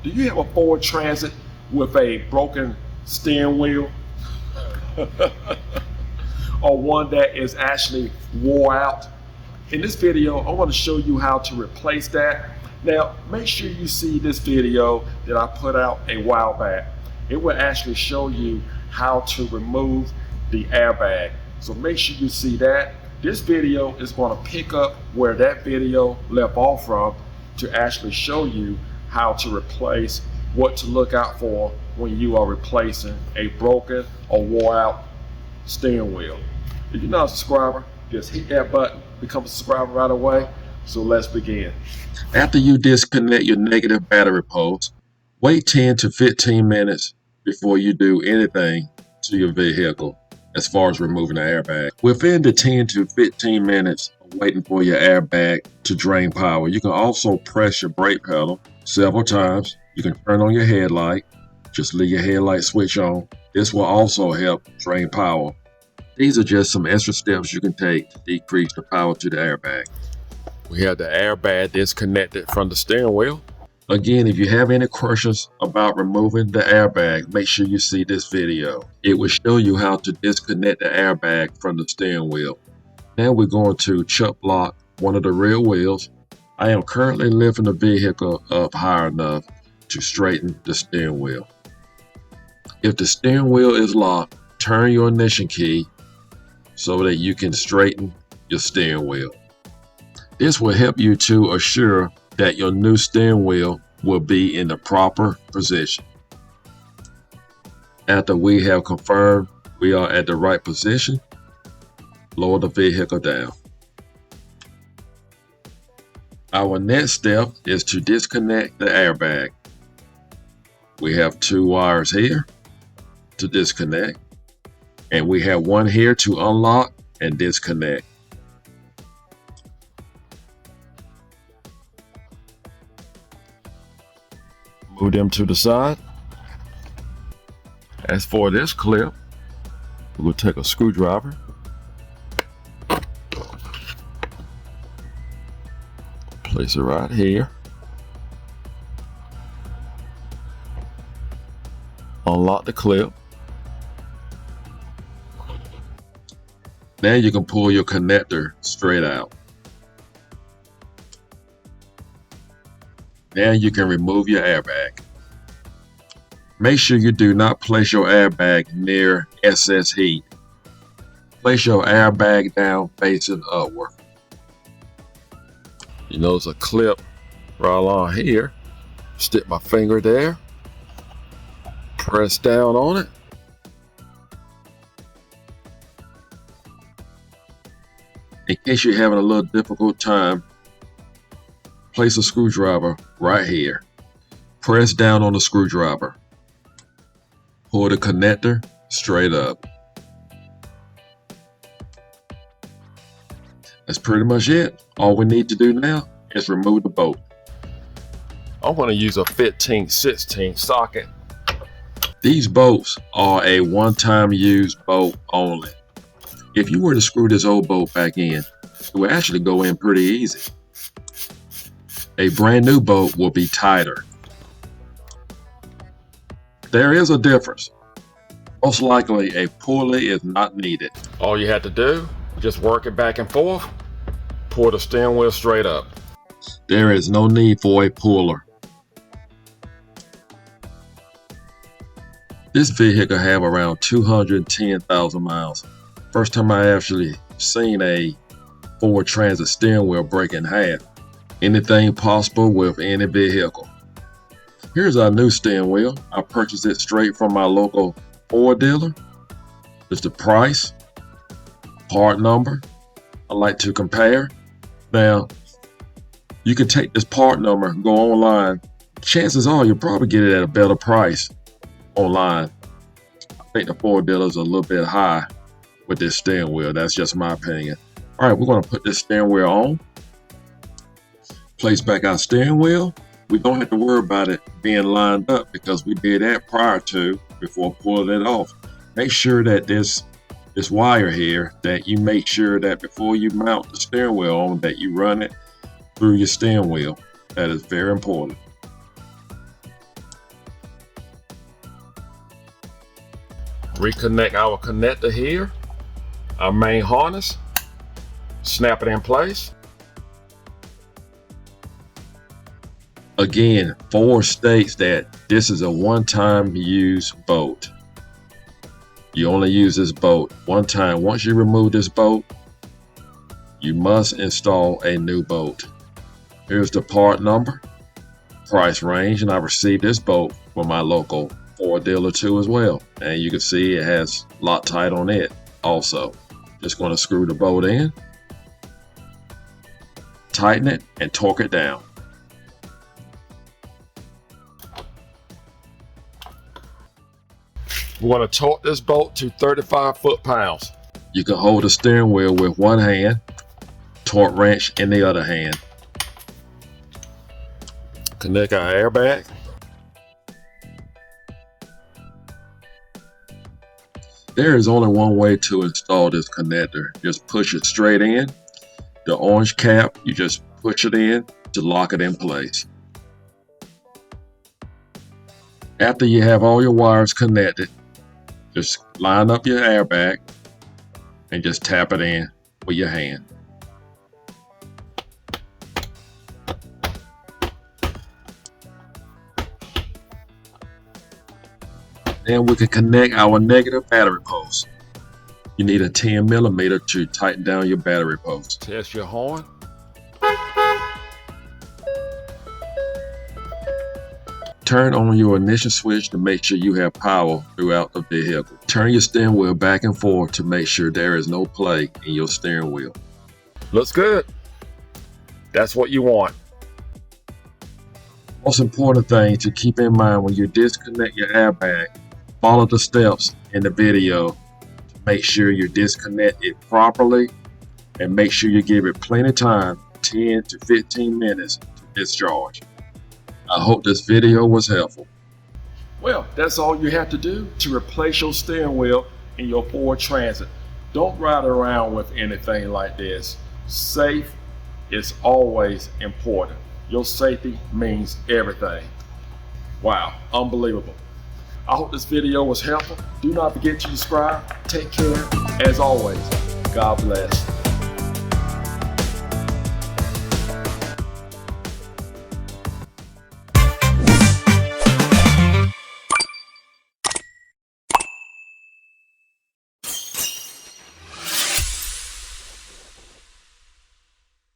Do you have a Ford Transit with a broken steering wheel? Or one that is actually wore out? In this video, I want to show you how to replace that. Now, make sure you see this video that I put out a while back. It will actually show you how to remove the airbag. So make sure you see that. This video is going to pick up where that video left off from to actually show you how to replace, what to look out for when you are replacing a broken or wore out steering wheel. If you're not a subscriber, just hit that button, become a subscriber right away. So let's begin. After you disconnect your negative battery post, wait 10 to 15 minutes before you do anything to your vehicle as far as removing the airbag. Within the 10 to 15 minutes of waiting for your airbag to drain power, you can also press your brake pedal several times. You can turn on your headlight, just leave your headlight switch on. This will also help drain power. These are just some extra steps you can take to decrease the power to the airbag. We have the airbag disconnected from the steering wheel. Again, if you have any questions about removing the airbag, make sure you see this video. It will show you how to disconnect the airbag from the steering wheel. Now we're going to chuck block one of the rear wheels. I am currently lifting the vehicle up high enough to straighten the steering wheel. If the steering wheel is locked, turn your ignition key so that you can straighten your steering wheel. This will help you to assure that your new steering wheel will be in the proper position. After we have confirmed we are at the right position, lower the vehicle down. Our next step is to disconnect the airbag. We have two wires here to disconnect, and we have one here to unlock and disconnect. Move them to the side. As for this clip, we'll take a screwdriver, place it right here, unlock the clip. Now you can pull your connector straight out. Now you can remove your airbag. Make sure you do not place your airbag near excess heat. Place your airbag down facing upward. You notice a clip right along here. Stick my finger there. Press down on it. In case you're having a little difficult time, place a screwdriver right here. Press down on the screwdriver. Pull the connector straight up. That's pretty much it. All we need to do now is remove the bolt. I'm going to use a 15/16 socket. These bolts are a one-time use bolt only. If you were to screw this old bolt back in, it will actually go in pretty easy. A brand new bolt will be tighter. There is a difference. Most likely a pulley is not needed. All you have to do, just work it back and forth, pull the steering wheel straight up. There is no need for a puller. This vehicle have around 210,000 miles. First time I actually seen a Ford Transit steering wheel break in half. Anything possible with any vehicle. Here's our new steering wheel. I purchased it straight from my local Ford dealer. It's the price, part number. I like to compare. Now, you can take this part number, go online. Chances are you'll probably get it at a better price online. I think the Ford dealer is a little bit high with this steering wheel. That's just my opinion. All right, we're going to put this steering wheel on. Place back our steering wheel. We don't have to worry about it being lined up because we did that prior to, before pulling it off. Make sure that this wire here, that you make sure that before you mount the steering wheel on, that you run it through your steering wheel. That is very important. Reconnect our connector here, our main harness, snap it in place. Again, Ford states that this is a one-time use bolt. You only use this bolt one time. Once you remove this bolt, you must install a new bolt. Here's the part number, price range, and I received this bolt from my local Ford dealer too as well. And you can see it has Loctite on it also. Just going to screw the bolt in, tighten it, and torque it down. We want to torque this bolt to 35 foot-pounds. You can hold the steering wheel with one hand, torque wrench in the other hand. Connect our airbag. There is only one way to install this connector. Just push it straight in. The orange cap, you just push it in to lock it in place. After you have all your wires connected, just line up your airbag and just tap it in with your hand. Then we can connect our negative battery post. You need a 10mm to tighten down your battery post. Test your horn. Turn on your ignition switch to make sure you have power throughout the vehicle. Turn your steering wheel back and forth to make sure there is no play in your steering wheel. Looks good. That's what you want. Most important thing to keep in mind when you disconnect your airbag, follow the steps in the video to make sure you disconnect it properly and make sure you give it plenty of time, 10 to 15 minutes to discharge. I hope this video was helpful. Well, that's all you have to do to replace your steering wheel in your Ford Transit. Don't ride around with anything like this. Safe is always important. Your safety means everything. Wow, unbelievable. I hope this video was helpful. Do not forget to subscribe. Take care. As always, God bless.